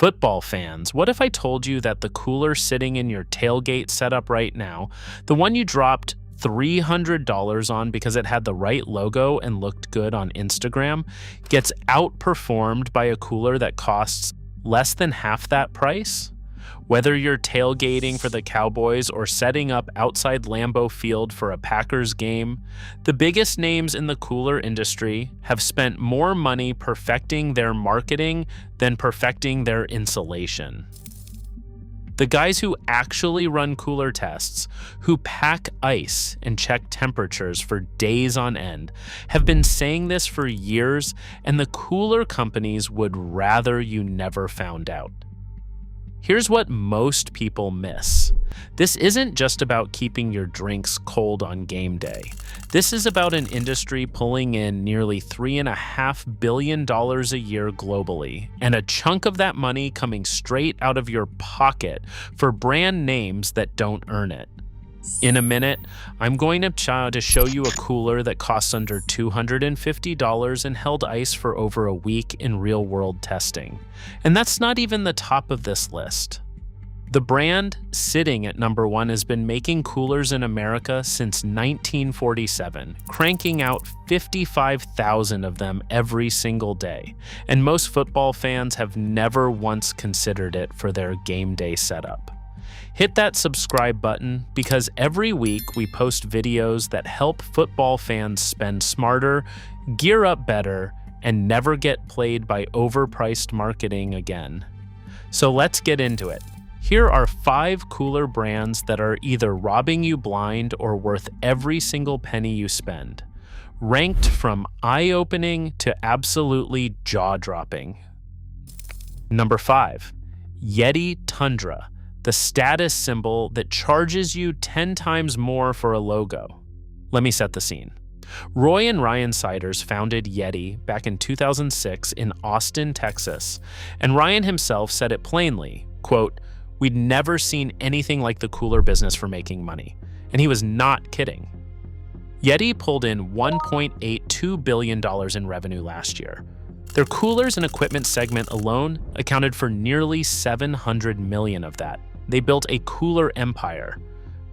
Football fans, what if I told you that the cooler sitting in your tailgate setup right now, the one you dropped $300 on because it had the right logo and looked good on Instagram, gets outperformed by a cooler that costs less than half that price? Whether you're tailgating for the Cowboys or setting up outside Lambeau Field for a Packers game, the biggest names in the cooler industry have spent more money perfecting their marketing than perfecting their insulation. The guys who actually run cooler tests, who pack ice and check temperatures for days on end, have been saying this for years, and the cooler companies would rather you never found out. Here's what most people miss. This isn't just about keeping your drinks cold on game day. This is about an industry pulling in nearly $3.5 billion a year globally, and a chunk of that money coming straight out of your pocket for brand names that don't earn it. In a minute, I'm going to show you a cooler that costs under $250 and held ice for over a week in real-world testing. And that's not even the top of this list. The brand sitting at number 1 has been making coolers in America since 1947, cranking out 55,000 of them every single day. And most football fans have never once considered it for their game day setup. Hit that subscribe button because every week we post videos that help football fans spend smarter, gear up better, and never get played by overpriced marketing again. So let's get into it. Here are 5 cooler brands that are either robbing you blind or worth every single penny you spend, ranked from eye-opening to absolutely jaw-dropping. Number 5, Yeti Tundra, the status symbol that charges you 10 times more for a logo. Let me set the scene. Roy and Ryan Siders founded Yeti back in 2006 in Austin, Texas, and Ryan himself said it plainly, quote, "We'd never seen anything like the cooler business for making money." And he was not kidding. Yeti pulled in $1.82 billion in revenue last year. Their coolers and equipment segment alone accounted for nearly $700 million of that. They built a cooler empire.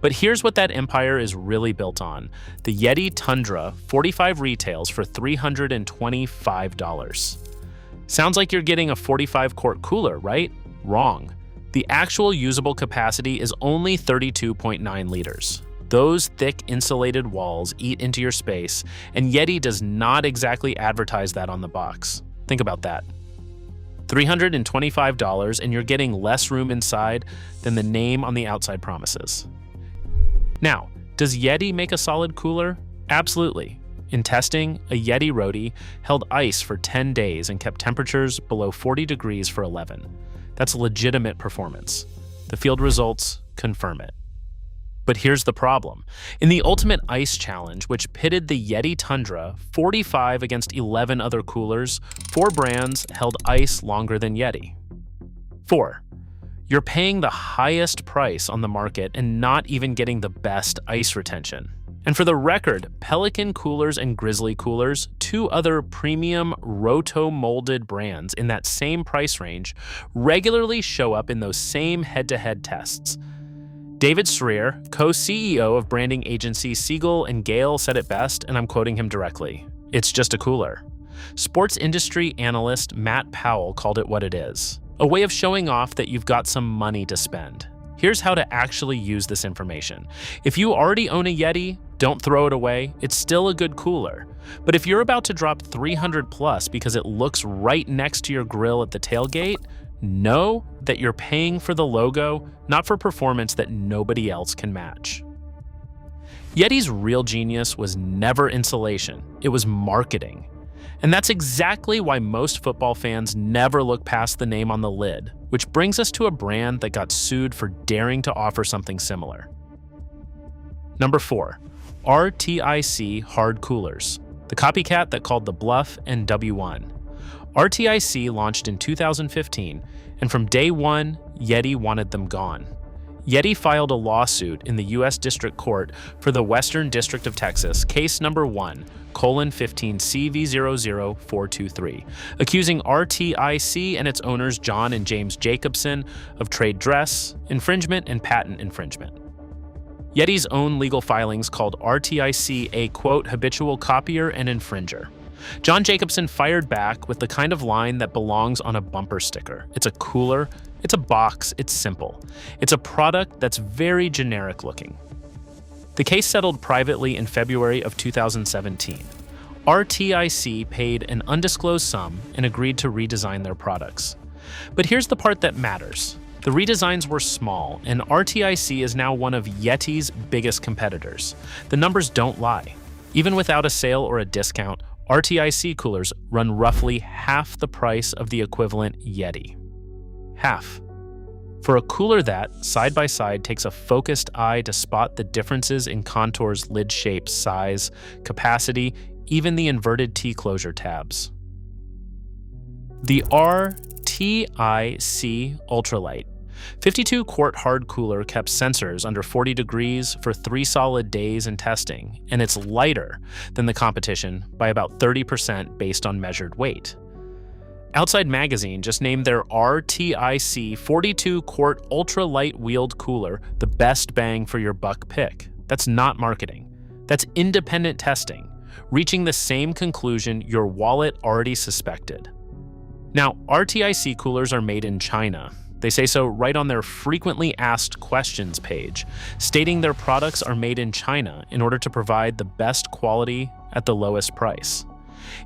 But here's what that empire is really built on. The Yeti Tundra 45 retails for $325. Sounds like you're getting a 45-quart cooler, right? Wrong. The actual usable capacity is only 32.9 liters. Those thick insulated walls eat into your space, and Yeti does not exactly advertise that on the box. Think about that. $325, and you're getting less room inside than the name on the outside promises. Now, does Yeti make a solid cooler? Absolutely. In testing, a Yeti roadie held ice for 10 days and kept temperatures below 40 degrees for 11. That's legitimate performance. The field results confirm it. But here's the problem. In the Ultimate Ice Challenge, which pitted the Yeti Tundra 45 against 11 other coolers, 4 brands held ice longer than Yeti. 4. You're paying the highest price on the market and not even getting the best ice retention. And for the record, Pelican Coolers and Grizzly Coolers, 2 other premium roto-molded brands in that same price range, regularly show up in those same head-to-head tests. David Sreer, co-CEO of branding agency Siegel and Gale, said it best, and I'm quoting him directly, "It's just a cooler." Sports industry analyst Matt Powell called it what it is, a way of showing off that you've got some money to spend. Here's how to actually use this information. If you already own a Yeti, don't throw it away. It's still a good cooler. But if you're about to drop $300 plus because it looks right next to your grill at the tailgate, know that you're paying for the logo, not for performance that nobody else can match. Yeti's real genius was never insulation, it was marketing. And that's exactly why most football fans never look past the name on the lid, which brings us to a brand that got sued for daring to offer something similar. Number 4, RTIC Hard Coolers, the copycat that called the bluff and W1. RTIC launched in 2015, and from day one, Yeti wanted them gone. Yeti filed a lawsuit in the U.S. District Court for the Western District of Texas, case number 1:15CV00423, accusing RTIC and its owners John and James Jacobson of trade dress infringement and patent infringement. Yeti's own legal filings called RTIC a, quote, habitual copier and infringer. John Jacobson fired back with the kind of line that belongs on a bumper sticker. It's a cooler, it's a box, it's simple. It's a product that's very generic looking. The case settled privately in February of 2017. RTIC paid an undisclosed sum and agreed to redesign their products. But here's the part that matters. The redesigns were small, and RTIC is now one of Yeti's biggest competitors. The numbers don't lie. Even without a sale or a discount, RTIC coolers run roughly half the price of the equivalent Yeti. Half. For a cooler that, side by side, takes a focused eye to spot the differences in contours, lid shape, size, capacity, even the inverted T-closure tabs. The RTIC Ultralight 52-quart hard cooler kept sensors under 40 degrees for 3 solid days in testing, and it's lighter than the competition by about 30% based on measured weight. Outside Magazine just named their RTIC 42-quart ultra-light wheeled cooler the best bang for your buck pick. That's not marketing. That's independent testing, reaching the same conclusion your wallet already suspected. Now, RTIC coolers are made in China. They say so right on their frequently asked questions page, stating their products are made in China in order to provide the best quality at the lowest price.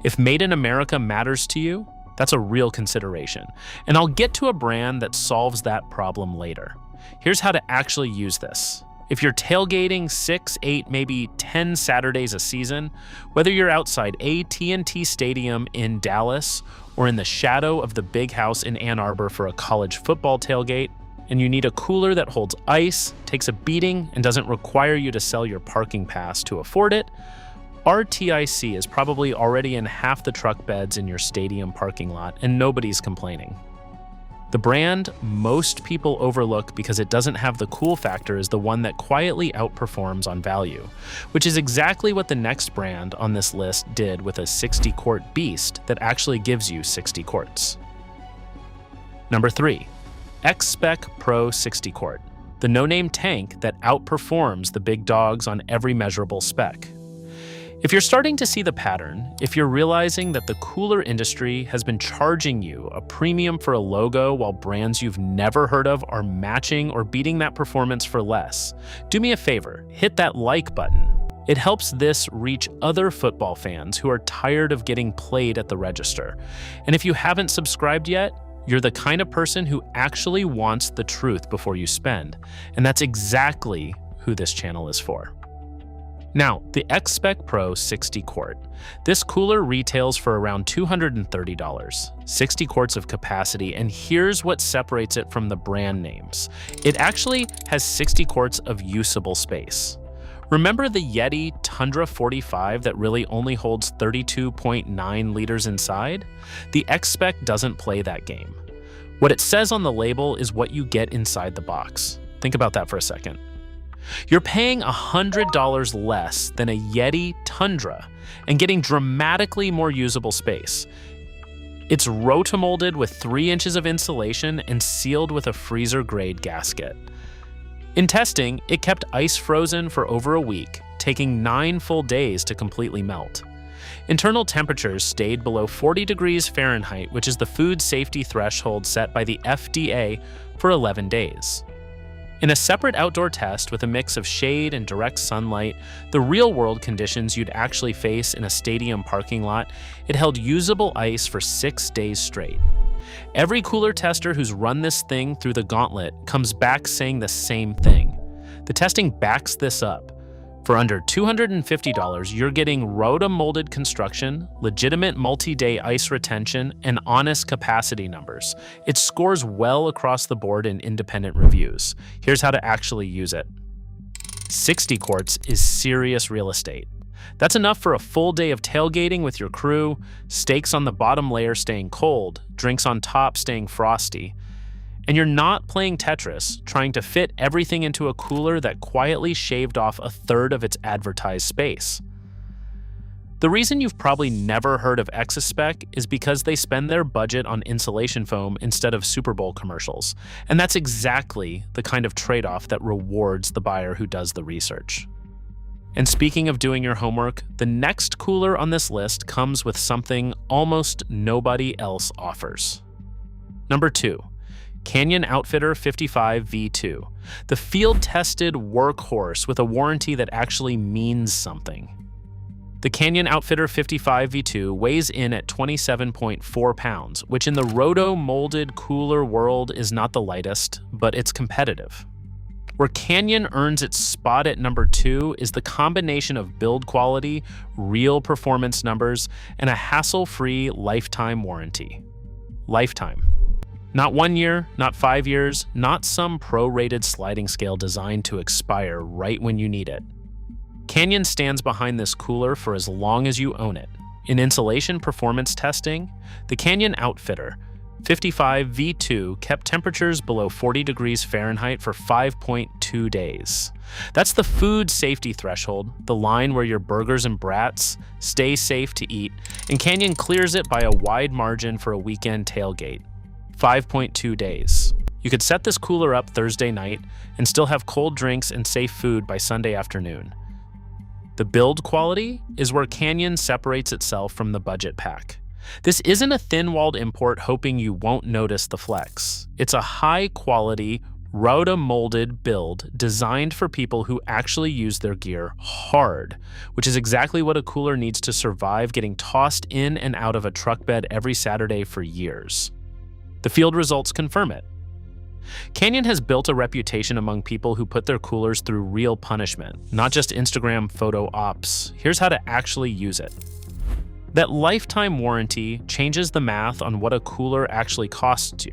If made in America matters to you, that's a real consideration. And I'll get to a brand that solves that problem later. Here's how to actually use this. If you're tailgating 6, 8, maybe 10 Saturdays a season, whether you're outside AT&T Stadium in Dallas or in the shadow of the Big House in Ann Arbor for a college football tailgate, and you need a cooler that holds ice, takes a beating, and doesn't require you to sell your parking pass to afford it, RTIC is probably already in half the truck beds in your stadium parking lot, and nobody's complaining. The brand most people overlook because it doesn't have the cool factor is the one that quietly outperforms on value, which is exactly what the next brand on this list did with a 60-quart beast that actually gives you 60 quarts. Number 3, X-Spec Pro 60-quart, the no-name tank that outperforms the big dogs on every measurable spec. If you're starting to see the pattern, if you're realizing that the cooler industry has been charging you a premium for a logo while brands you've never heard of are matching or beating that performance for less, do me a favor, hit that like button. It helps this reach other football fans who are tired of getting played at the register. And if you haven't subscribed yet, you're the kind of person who actually wants the truth before you spend. And that's exactly who this channel is for. Now, the X-Spec Pro 60-quart. This cooler retails for around $230, 60 quarts of capacity, and here's what separates it from the brand names. It actually has 60 quarts of usable space. Remember the Yeti Tundra 45 that really only holds 32.9 liters inside? The X-Spec doesn't play that game. What it says on the label is what you get inside the box. Think about that for a second. You're paying $100 less than a Yeti Tundra and getting dramatically more usable space. It's rotomolded with 3 inches of insulation and sealed with a freezer-grade gasket. In testing, it kept ice frozen for over a week, taking 9 full days to completely melt. Internal temperatures stayed below 40 degrees Fahrenheit, which is the food safety threshold set by the FDA, for 11 days. In a separate outdoor test with a mix of shade and direct sunlight, the real-world conditions you'd actually face in a stadium parking lot, it held usable ice for 6 days straight. Every cooler tester who's run this thing through the gauntlet comes back saying the same thing. The testing backs this up. For under $250, you're getting rotomolded construction, legitimate multi-day ice retention, and honest capacity numbers. It scores well across the board in independent reviews. Here's how to actually use it. 60 quarts is serious real estate. That's enough for a full day of tailgating with your crew, steaks on the bottom layer staying cold, drinks on top staying frosty. And you're not playing Tetris, trying to fit everything into a cooler that quietly shaved off a third of its advertised space. The reason you've probably never heard of Exaspec is because they spend their budget on insulation foam instead of Super Bowl commercials, and that's exactly the kind of trade-off that rewards the buyer who does the research. And speaking of doing your homework, the next cooler on this list comes with something almost nobody else offers. Number 2. Canyon Outfitter 55V2, the field-tested workhorse with a warranty that actually means something. The Canyon Outfitter 55V2 weighs in at 27.4 pounds, which in the roto-molded cooler world is not the lightest, but it's competitive. Where Canyon earns its spot at number 2 is the combination of build quality, real performance numbers, and a hassle-free lifetime warranty. Lifetime. Not 1 year, not 5 years, not some pro-rated sliding scale designed to expire right when you need it. Canyon stands behind this cooler for as long as you own it. In insulation performance testing, the Canyon Outfitter 55V2 kept temperatures below 40 degrees Fahrenheit for 5.2 days. That's the food safety threshold, the line where your burgers and brats stay safe to eat, and Canyon clears it by a wide margin for a weekend tailgate. 5.2 days. You could set this cooler up Thursday night and still have cold drinks and safe food by Sunday afternoon. The build quality is where Canyon separates itself from the budget pack. This isn't a thin-walled import hoping you won't notice the flex. It's a high-quality, roto-molded build designed for people who actually use their gear hard, which is exactly what a cooler needs to survive getting tossed in and out of a truck bed every Saturday for years. The field results confirm it. Canyon has built a reputation among people who put their coolers through real punishment, not just Instagram photo ops. Here's how to actually use it. That lifetime warranty changes the math on what a cooler actually costs you.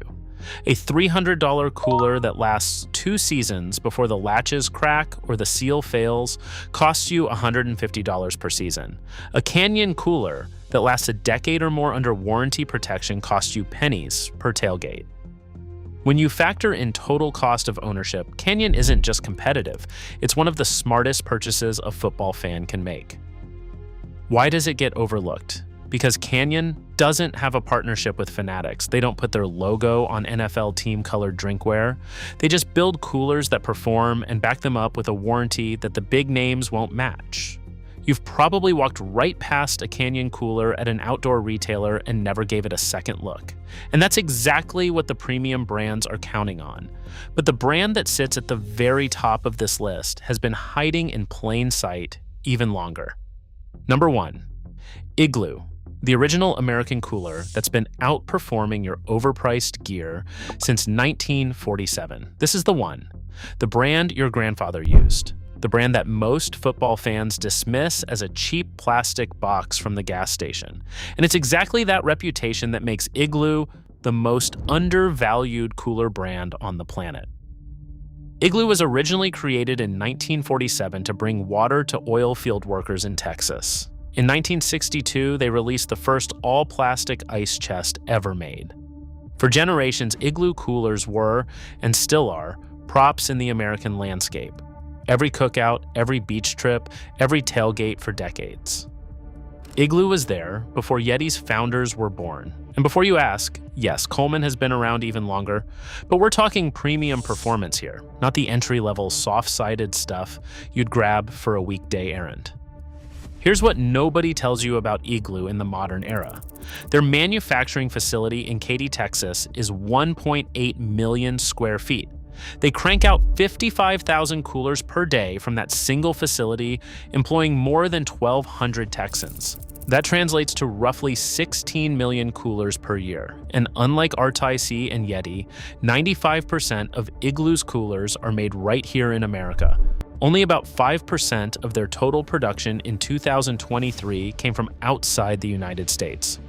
A $300 cooler that lasts 2 seasons before the latches crack or the seal fails costs you $150 per season. A Canyon cooler that lasts a decade or more under warranty protection costs you pennies per tailgate. When you factor in total cost of ownership, Canyon isn't just competitive, it's one of the smartest purchases a football fan can make. Why does it get overlooked? Because Canyon doesn't have a partnership with Fanatics. They don't put their logo on NFL team-colored drinkware. They just build coolers that perform and back them up with a warranty that the big names won't match. You've probably walked right past a Canyon cooler at an outdoor retailer and never gave it a second look. And that's exactly what the premium brands are counting on. But the brand that sits at the very top of this list has been hiding in plain sight even longer. Number 1, Igloo, the original American cooler that's been outperforming your overpriced gear since 1947. This is the one, the brand your grandfather used. The brand that most football fans dismiss as a cheap plastic box from the gas station. And it's exactly that reputation that makes Igloo the most undervalued cooler brand on the planet. Igloo was originally created in 1947 to bring water to oil field workers in Texas. In 1962, they released the first all-plastic ice chest ever made. For generations, Igloo coolers were, and still are, props in the American landscape. Every cookout, every beach trip, every tailgate for decades. Igloo was there before Yeti's founders were born. And before you ask, yes, Coleman has been around even longer, but we're talking premium performance here, not the entry-level soft-sided stuff you'd grab for a weekday errand. Here's what nobody tells you about Igloo in the modern era. Their manufacturing facility in Katy, Texas is 1.8 million square feet. They crank out 55,000 coolers per day from that single facility, employing more than 1,200 Texans. That translates to roughly 16 million coolers per year. And unlike RTIC and Yeti, 95% of Igloo's coolers are made right here in America. Only about 5% of their total production in 2023 came from outside the United States.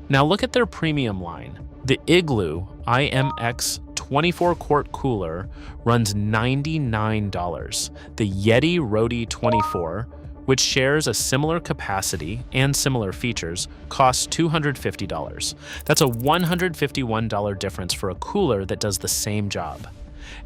Now look at their premium line. The Igloo IMX 24-quart cooler runs $99. The Yeti Roti 24 which shares a similar capacity and similar features, costs $250. That's a $151 difference for a cooler that does the same job.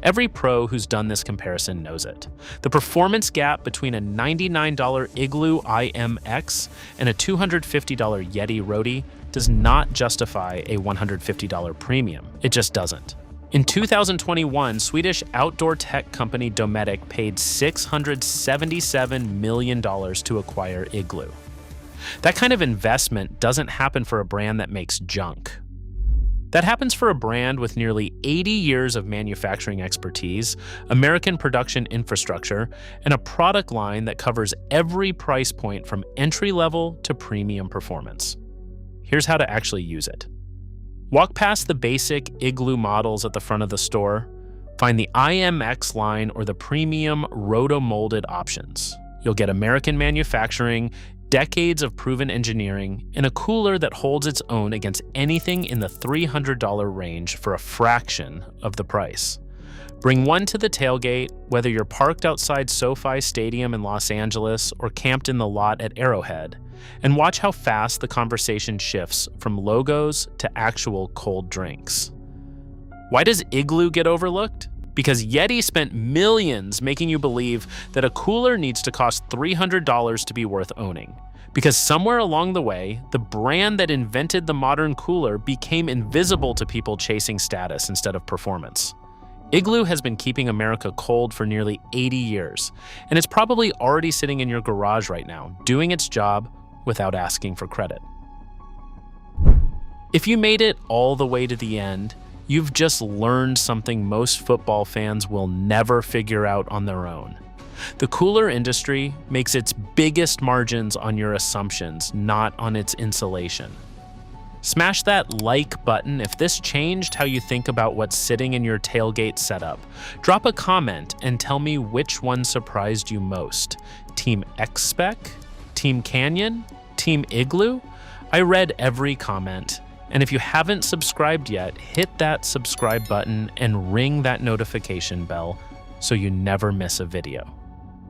Every pro who's done this comparison knows it. The performance gap between a $99 Igloo IMX and a $250 Yeti Roadie does not justify a $150 premium. It just doesn't. In 2021, Swedish outdoor tech company Dometic paid $677 million to acquire Igloo. That kind of investment doesn't happen for a brand that makes junk. That happens for a brand with nearly 80 years of manufacturing expertise, American production infrastructure, and a product line that covers every price point from entry-level to premium performance. Here's how to actually use it. Walk past the basic Igloo models at the front of the store, find the IMX line or the premium roto-molded options. You'll get American manufacturing, decades of proven engineering, and a cooler that holds its own against anything in the $300 range for a fraction of the price. Bring one to the tailgate, whether you're parked outside SoFi Stadium in Los Angeles or camped in the lot at Arrowhead, and watch how fast the conversation shifts from logos to actual cold drinks. Why does Igloo get overlooked? Because Yeti spent millions making you believe that a cooler needs to cost $300 to be worth owning. Because somewhere along the way, the brand that invented the modern cooler became invisible to people chasing status instead of performance. Igloo has been keeping America cold for nearly 80 years, and it's probably already sitting in your garage right now, doing its job without asking for credit. If you made it all the way to the end, you've just learned something most football fans will never figure out on their own. The cooler industry makes its biggest margins on your assumptions, not on its insulation. Smash that like button if this changed how you think about what's sitting in your tailgate setup. Drop a comment and tell me which one surprised you most. Team X-Spec? Team Canyon? Team Igloo? I read every comment. And if you haven't subscribed yet, hit that subscribe button and ring that notification bell so you never miss a video.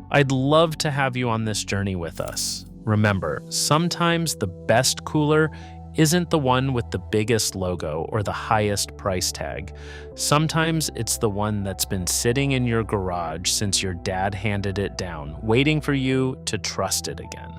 I'd love to have you on this journey with us. Remember, sometimes the best cooler isn't the one with the biggest logo or the highest price tag. Sometimes it's the one that's been sitting in your garage since your dad handed it down, waiting for you to trust it again.